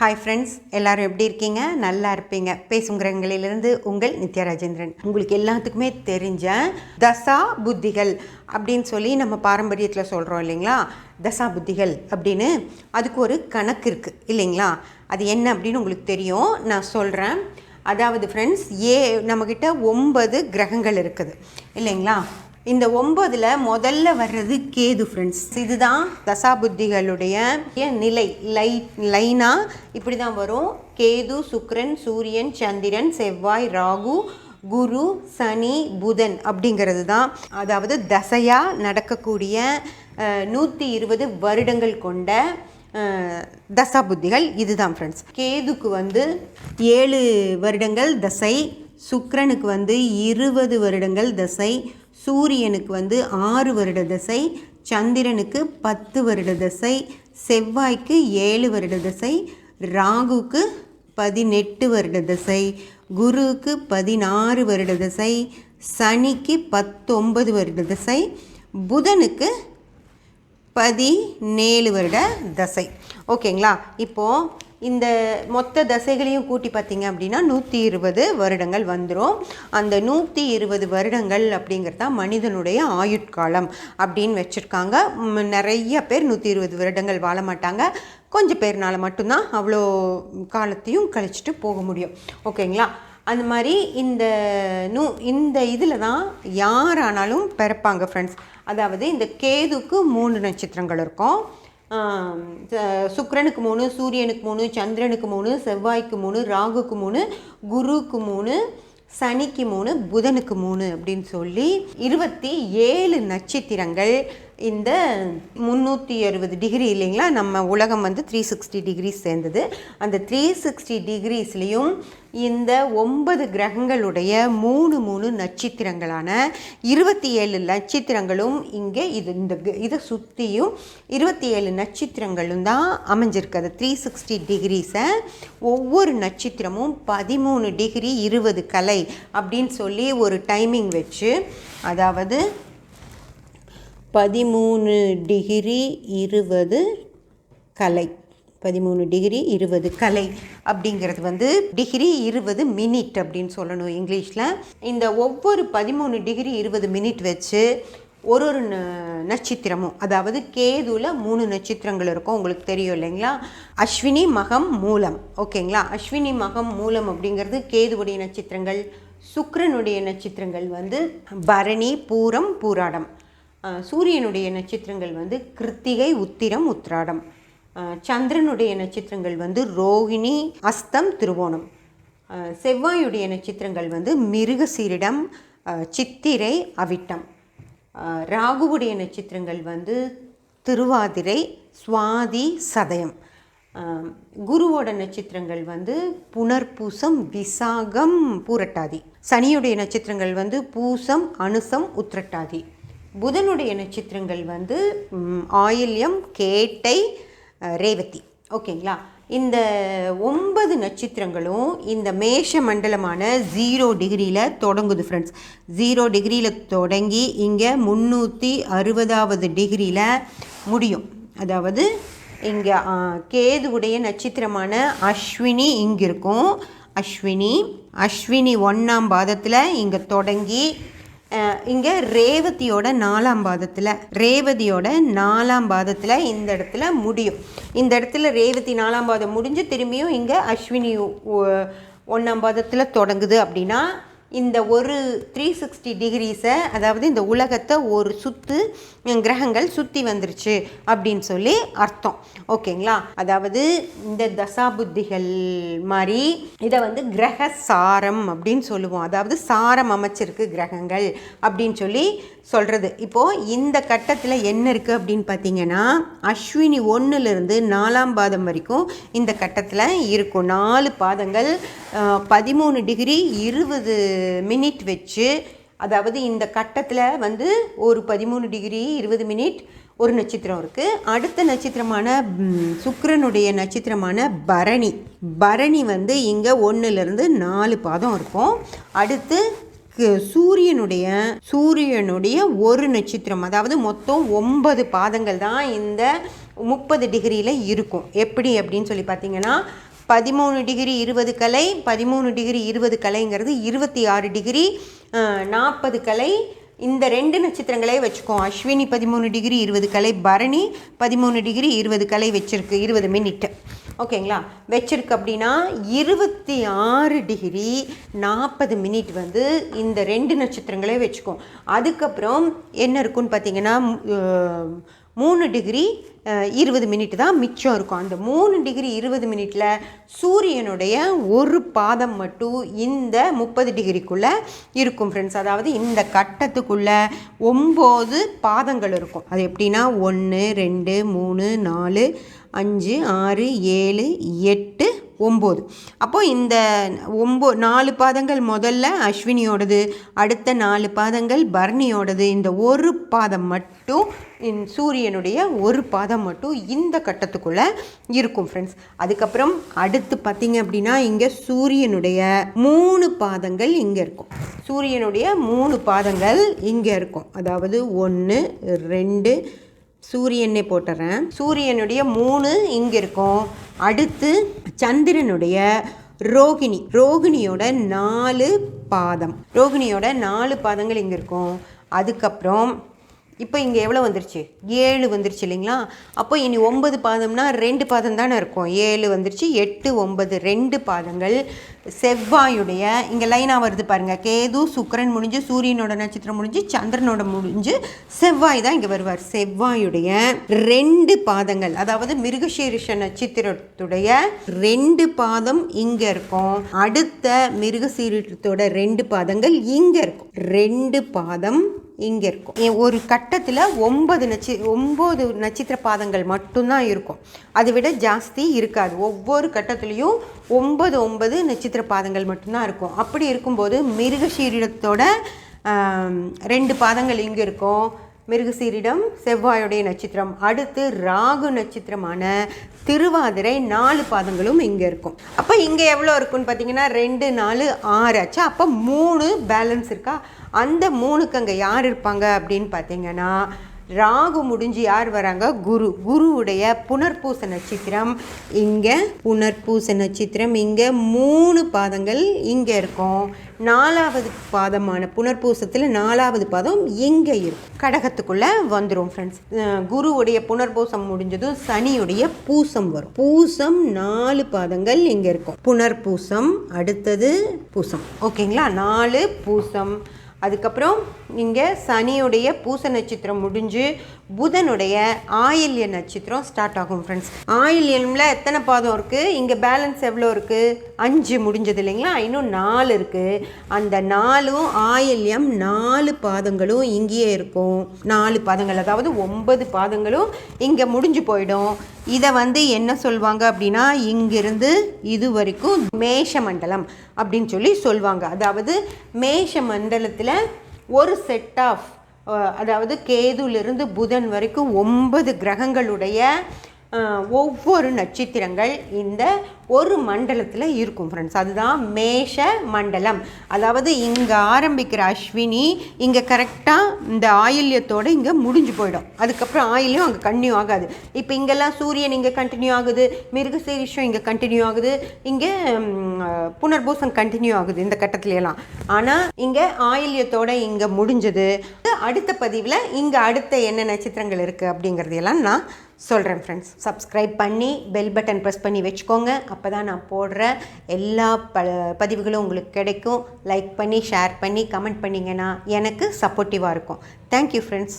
Hi friends, எல்லோரும் எப்படி இருக்கீங்க? நல்லா இருப்பீங்க. பேசும் கிரகங்களிலிருந்து உங்கள் நித்யா ராஜேந்திரன். உங்களுக்கு எல்லாத்துக்குமே தெரிஞ்ச தசா புத்திகள் அப்படின்னு சொல்லி நம்ம பாரம்பரியத்தில் சொல்கிறோம் இல்லைங்களா? தசா புத்திகள் அப்படின்னு அதுக்கு ஒரு கணக்கு இருக்குது இல்லைங்களா? அது என்ன அப்படின்னு உங்களுக்கு தெரியும், நான் சொல்கிறேன். அதாவது ஃப்ரெண்ட்ஸ், நம்மக்கிட்ட 9 கிரகங்கள் இருக்குது இல்லைங்களா? இந்த 9ல் முதல்ல வர்றது கேது ஃப்ரெண்ட்ஸ். இதுதான் தசாபுத்திகளுடைய நிலை. லைனாக இப்படி தான் வரும். கேது, சுக்கிரன், சூரியன், சந்திரன், செவ்வாய், ராகு, குரு, சனி, புதன் அப்படிங்கிறது தான். அதாவது தசையாக நடக்கக்கூடிய 120 வருடங்கள் கொண்ட தசாபுத்திகள் இதுதான் ஃப்ரெண்ட்ஸ். கேதுக்கு 7 வருடங்கள் தசை, சுக்கிரனுக்கு 20 வருடங்கள் தசை, சூரியனுக்கு 6 வருட தசை, சந்திரனுக்கு 10 வருட தசை, செவ்வாய்க்கு 7 வருட தசை, ராகுக்கு 18 வருட தசை, குருவுக்கு 16 வருட தசை, சனிக்கு 19 வருட தசை, புதனுக்கு 17 வருட தசை. ஓகேங்களா? இப்போது இந்த மொத்த தசைகளையும் கூட்டி பார்த்திங்க அப்படின்னா 120 வருடங்கள் வந்துடும். அந்த 120 வருடங்கள் அப்படிங்கிறது தான் மனிதனுடைய ஆயுட்காலம் அப்படின்னு வச்சுருக்காங்க. நிறைய பேர் 120 வருடங்கள் வாழ மாட்டாங்க. கொஞ்சம் பேர்னால மட்டும்தான் அவ்வளோ காலத்தையும் கழிச்சிட்டு போக முடியும். ஓகேங்களா? அந்த மாதிரி இந்த இதில் தான் யாரானாலும் பிறப்பாங்க ஃப்ரெண்ட்ஸ். அதாவது இந்த கேதுக்கு 3 நட்சத்திரங்கள் இருக்கும். சுக்கிரனுக்கு 3, சூரியனுக்கு 3, சந்திரனுக்கு 3, செவ்வாய்க்கு 3, ராகுக்கு 3, குருவுக்கு 3, சனிக்கு 3, புதனுக்கு 3 அப்படின்னு சொல்லி 27 நட்சத்திரங்கள் இந்த 360 டிகிரி இல்லைங்களா? நம்ம உலகம் 360 டிகிரிஸ் சேர்ந்தது. அந்த 360 டிகிரிஸ்லேயும் இந்த 9 கிரகங்களுடைய 3 நட்சத்திரங்களான 27 நட்சத்திரங்களும் இங்கே இதை சுற்றியும் 27 நட்சத்திரங்களும் தான் அமைஞ்சிருக்கு. அது 360 டிகிரிஸை ஒவ்வொரு நட்சத்திரமும் 13 டிகிரி 20 கலை அப்படின்னு சொல்லி ஒரு டைமிங் வச்சு, அதாவது 13 டிகிரி 20 கலை, 13 டிகிரி 20 கலை அப்படிங்கிறது டிகிரி 20 மினிட் அப்படின்னு சொல்லணும் இங்கிலீஷில். இந்த ஒவ்வொரு 13 டிகிரி 20 மினிட் வச்சு ஒரு நட்சத்திரமும், அதாவது கேதுவில் 3 நட்சத்திரங்கள் இருக்கும், உங்களுக்கு தெரியும் இல்லைங்களா? அஸ்வினி, மகம், மூலம். ஓகேங்களா? அஸ்வினி, மகம், மூலம் அப்படிங்கிறது கேதுவுடைய நட்சத்திரங்கள். சுக்கிரனுடைய நட்சத்திரங்கள் பரணி, பூரம், பூராடம். சூரியனுடைய நட்சத்திரங்கள் கிருத்திகை, உத்திரம், உத்திராடம். சந்திரனுடைய நட்சத்திரங்கள் ரோகிணி, அஸ்தம், திருவோணம். செவ்வாயுடைய நட்சத்திரங்கள் மிருகசீரிடம், சித்திரை, அவிட்டம். ராகுவுடைய நட்சத்திரங்கள் திருவாதிரை, சுவாதி, சதயம். குருவோட நட்சத்திரங்கள் புனர்பூசம், விசாகம், பூரட்டாதி. சனியுடைய நட்சத்திரங்கள் பூசம், அனுசம், உத்திரட்டாதி. புதனுடைய நட்சத்திரங்கள் ஆயில்யம், கேட்டை, ரேவதி. ஓகேங்களா? இந்த 9 நட்சத்திரங்களும் இந்த மேஷ மண்டலமான 0 டிகிரியில் தொடங்குது ஃப்ரெண்ட்ஸ். 0 டிகிரியில் தொடங்கி இங்கே 360வது டிகிரியில் முடியும். அதாவது இங்கே கேதுவுடைய நட்சத்திரமான அஸ்வினி இங்கே இருக்கும். அஸ்வினி 1ஆம் பாதத்தில் இங்கே தொடங்கி இங்கே ரேவதியோட 4ஆம் பாதத்தில் இந்த இடத்துல முடியும். இந்த இடத்துல ரேவதி 4ஆம் பாதம் முடிஞ்சு திரும்பியும் இங்கே அஸ்வினி 1ஆம் பாதத்தில் தொடங்குது. அப்படின்னா இந்த ஒரு 360 டிகிரிஸை, அதாவது இந்த உலகத்தை ஒரு கிரகங்கள் சுற்றி வந்துருச்சு அப்படின்னு சொல்லி அர்த்தம். ஓகேங்களா? அதாவது இந்த தசாபுத்திகள் மாதிரி இதை கிரக சாரம் அப்படின்னு சொல்லுவோம். அதாவது சாரம் அமைச்சிருக்கு கிரகங்கள் அப்படின்னு சொல்லி சொல்கிறது. இப்போது இந்த கட்டத்தில் என்ன இருக்குது அப்படின்னு பார்த்தீங்கன்னா, அஸ்வினி 1லிருந்து 4ஆம் பாதம் வரைக்கும் இந்த கட்டத்தில் இருக்கும். 4 பாதங்கள் 13 டிகிரி 20 மினிட் வச்சு, அதாவது இந்த கட்டத்தில் ஒரு 13 டிகிரி 20 மினிட் ஒரு நட்சத்திரம் இருக்குது. அடுத்த நட்சத்திரமான சுக்கிரனுடைய நட்சத்திரமான பரணி இங்கே 1லிருந்து 4 பாதம் இருக்கும். அடுத்து சூரியனுடைய ஒரு நட்சத்திரம், அதாவது மொத்தம் 9 பாதங்கள் தான் இந்த 30 டிகிரியில் இருக்கும். எப்படி அப்படின்னு சொல்லி பார்த்தீங்கன்னா, 13 டிகிரி 20 கலை, 13 டிகிரி 20 கலைங்கிறது 26 டிகிரி 40 கலை. இந்த 2 நட்சத்திரங்களே வச்சுக்கோம். அஸ்வினி 13 டிகிரி 20 கலை, பரணி 13 டிகிரி 20 கலை வச்சுருக்கு, 20 மினிட். ஓகேங்களா, வச்சிருக்கு. அப்படின்னா 26 டிகிரி 40 மினிட் வந்து இந்த 2 நட்சத்திரங்களே வச்சுக்கோம். அதுக்கப்புறம் என்ன இருக்குன்னு பார்த்தீங்கன்னா 3 டிகிரி 20 மினிட் தான் மிச்சம் இருக்கும். அந்த 3 டிகிரி 20 மினிட்டில் சூரியனுடைய ஒரு பாதம் மட்டும் இந்த 30 டிகிரிக்குள்ளே இருக்கும் ஃப்ரெண்ட்ஸ். அதாவது இந்த கட்டத்துக்குள்ளே 9 பாதங்கள் இருக்கும். அது எப்படின்னா 1 2 3 4 5 6 7 8 9. அப்போது இந்த 4 பாதங்கள் முதல்ல அஸ்வினியோடது, அடுத்த 4 பாதங்கள் பரணியோடது. இந்த ஒரு பாதம் மட்டும் சூரியனுடைய ஒரு பாதம் மட்டும் இந்த கட்டத்துக்குள்ளே இருக்கும் ஃப்ரெண்ட்ஸ். அதுக்கப்புறம் அடுத்து பார்த்தீங்க அப்படின்னா இங்கே சூரியனுடைய 3 பாதங்கள் இங்கே இருக்கும். சூரியனுடைய 3 பாதங்கள் இங்கே இருக்கும். அதாவது 1 2 சூரியனே போட்டுறேன். சூரியனுடைய 3 இங்கே இருக்கும். அடுத்து சந்திரனுடைய ரோகிணியோட 4 பாதம், ரோகிணியோட 4 பாதங்கள் இங்கே இருக்கும். அதுக்கப்புறம் இப்போ இங்கே எவ்வளோ வந்துருச்சு? 7 வந்துருச்சு இல்லைங்களா? அப்போ இனி 9 பாதம்னா 2 பாதம் தானே இருக்கும். 7 வந்துருச்சு, 8 9 2 பாதங்கள். செவ்வாயுடைய இங்கே லைனாக வருது பாருங்கள். கேது சுக்கிரன் முடிஞ்சு, சூரியனோட நட்சத்திரம் முடிஞ்சு, சந்திரனோட முடிஞ்சு, செவ்வாய் தான் இங்கே வருவார். செவ்வாயுடைய 2 பாதங்கள், அதாவது மிருகசீரிஷ நட்சத்திரத்துடைய 2 பாதம் இங்கே இருக்கும். அடுத்த மிருகசீரிஷத்தோட 2 பாதங்கள் இங்கே இருக்கும். 2 பாதம் இங்கே இருக்கும். ஒரு கட்டத்தில் 9 நட்சத்திர பாதங்கள் மட்டும்தான் இருக்கும். அதை விட ஜாஸ்தி இருக்காது. ஒவ்வொரு கட்டத்துலேயும் 9 நட்சத்திர பாதங்கள் மட்டும்தான் இருக்கும். அப்படி இருக்கும்போது மிருகசீரிடத்தோட 2 பாதங்கள் இங்கே இருக்கும். மிருகசீரிடம் செவ்வாயுடைய நட்சத்திரம். அடுத்து ராகு நட்சத்திரமான திருவாதிரை 4 பாதங்களும் இங்கே இருக்கும். அப்போ இங்கே எவ்வளோ இருக்குன்னு பார்த்தீங்கன்னா 2 4 6 ஆச்சு. அப்போ 3 பேலன்ஸ் இருக்கா? அந்த 3க்கு அங்கே யார் இருப்பாங்க அப்படின்னு பார்த்தீங்கன்னா ராகு முடிஞ்சு யார் வராங்க? குருவுடைய புனர்பூச நட்சத்திரம் இங்கே, புனர்பூச நட்சத்திரம் இங்கே 3 பாதங்கள் இங்கே இருக்கும். 4வது பாதமான புனர்பூசத்தில் 4வது பாதம் இங்கே இருக்கும். கடகத்துக்குள்ளே வந்துடும் ஃப்ரெண்ட்ஸ். குருவுடைய புனர்பூசம் முடிஞ்சதும் சனியுடைய பூசம் வரும். பூசம் 4 பாதங்கள் இங்கே இருக்கும். புனர்பூசம், அடுத்தது பூசம். ஓகேங்களா, 4 பூசம். அதுக்கப்புறம் இங்கே சனியுடைய பூச நட்சத்திரம் முடிஞ்சு புதனுடைய ஆயில்ய நட்சத்திரம் ஸ்டார்ட் ஆகும் ஃப்ரெண்ட்ஸ். ஆயில்யமில் எத்தனை பாதம் இருக்குது? இங்கே பேலன்ஸ் எவ்வளோ இருக்குது? 5 முடிஞ்சது இல்லைங்களா? இன்னும் 4 இருக்குது. அந்த 4ம் ஆயில்யம் 4 பாதங்களும் இங்கேயே இருக்கும். 4 பாதங்கள், அதாவது 9 பாதங்களும் இங்கே முடிஞ்சு போயிடும். இதை என்ன சொல்லுவாங்க அப்படின்னா இங்கிருந்து இது வரைக்கும் மேஷ மண்டலம் அப்படின்னு சொல்லி சொல்லுவாங்க. அதாவது மேஷ மண்டலத்தில் ஒரு செட் ஆஃப், அதாவது கேதுலிருந்து புதன் வரைக்கும் 9 கிரகங்களுடைய ஒவ்வொரு நட்சத்திரங்கள் இந்த ஒரு மண்டலத்தில் இருக்கும் ஃப்ரெண்ட்ஸ். அதுதான் மேஷ மண்டலம். அதாவது இங்கே ஆரம்பிக்கிற அஸ்வினி இங்கே கரெக்டாக இந்த ஆயில்யத்தோடு இங்கே முடிஞ்சு போயிடும். அதுக்கப்புறம் ஆயில்யம் அங்கே கண்டினியூ ஆகாது. இப்போ இங்கெல்லாம் சூரியன் இங்கே கண்டினியூ ஆகுது, மிருகசீரிஷம் இங்கே கண்டினியூ ஆகுது, இங்கே புனர்பூசம் கண்டினியூ ஆகுது இந்த கட்டத்துலலாம். ஆனால் இங்கே ஆயில்யத்தோடு இங்கே முடிஞ்சது. அடுத்த பதிவில் இங்கே அடுத்த என்ன நட்சத்திரங்கள் இருக்குது அப்படிங்கிறதையெல்லாம் நான் சொல்கிறேன் ஃப்ரெண்ட்ஸ். சப்ஸ்கிரைப் பண்ணி பெல் பட்டன் ப்ரெஸ் பண்ணி வச்சுக்கோங்க. அப்போ தான் நான் போடுற எல்லா பதிவுகளும் உங்களுக்கு கிடைக்கும். லைக் பண்ணி ஷேர் பண்ணி கமெண்ட் பண்ணிங்கன்னா எனக்கு சப்போர்ட்டிவாக இருக்கும். Thank you friends.